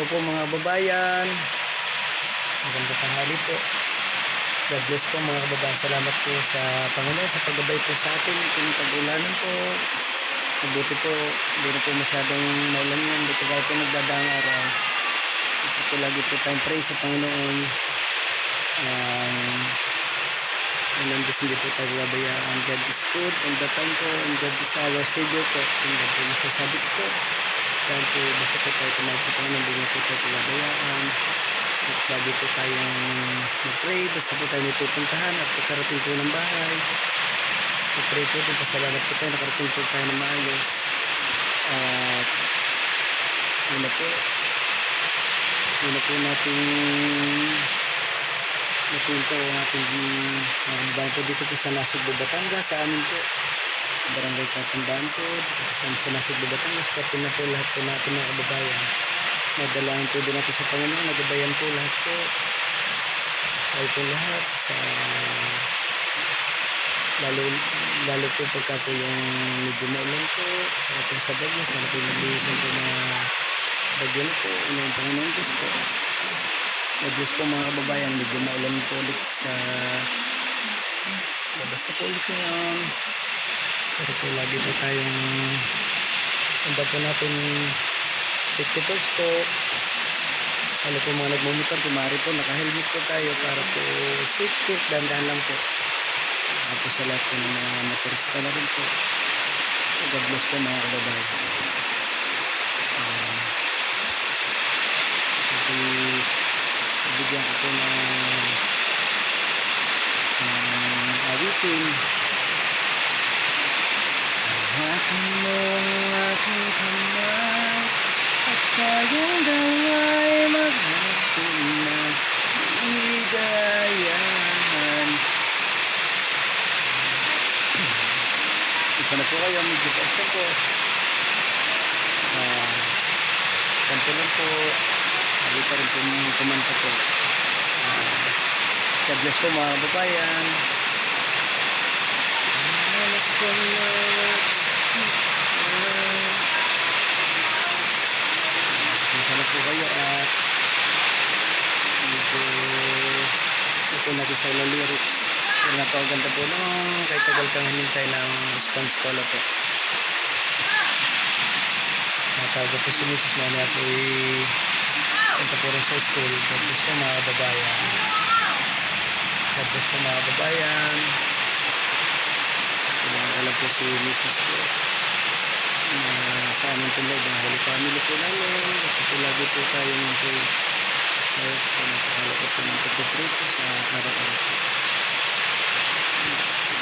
araw po mga kababayan. Magandang tanghali po. God bless po mga kababayan. Salamat po sa Panginoon sa paggabay po sa atin. Iting pag-ulanan po. Mabuti po. Hindi na po masyadong maulan yan. Hindi po tayo po nagdadaang araw. Kasi po lagi po tayong pray sa Panginoon. And kasi hindi po tayo babayaan. God is good all the time po. And God is our Savior po. And God po masasabi ko po. Dahil po basta po tayo tumawag sa Panginoon. Hindi po tayo babayaan. At lagi po tayong mag-pray. Basta po tayo may pupuntahan at pagkarating po ng bahay. Mag-pray po din. Pasalamat po tayo. Nakarating po tayo ng maayos. At yun na po. Yun na po natin napunto ang ating bayan po dito po sa Nasugbu, Batangas. Sa amin po Barangay Katandaan po sa Nasugbu, Batangas. Pati na po lahat po natin mga kababayan. Nadalahan po din natin sa Panginoon. Nagabayan po lahat po. Ay po lahat sa lalo po pagka po yung medyo maulan po saka po sa bagyo. Sana po maglisan po mga bagyo na po. Yung Panginoon Diyos po. Diyos po mga kababayan, medyo maulan po ulit sa labas na po ulit ngayon. Pero po lagi po tayong handa po natin safety first po. Ano po mga nagmumotor, kumari po naka-helmet po tayo para po safety, dandahan lang po. Saka po sa lahat po ng mga motorista na rin po. God bless po mga kababayan. Bigyan ko po ng awitin. Hawakan mo ang aking kamay at tayong dalawa'y maghatid ng ligayahan. Isa na po kayo, medyo taas na po. Sampo lang po. Hindi pa rin po kumanta po. God bless po mga kababayan. Sana po kayo at medyo ito natin sa ulang lyrics. Pero napakaganda po nung kahit tagal kang hinintay ng response ko po. Natawag po si Mrs. Mania po punta po rin sa school. God bless po mga kababayan. God bless po mga kababayan. Alam po si Mrs. po sa aming tulad ng Holy Family po namin. Kasi po lagi po tayo ng po kaya po nakakalap po ng pagpapray po sa araw-araw po.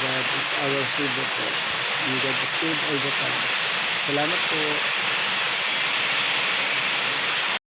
God is our Savior po. And God is good all the time. Salamat po.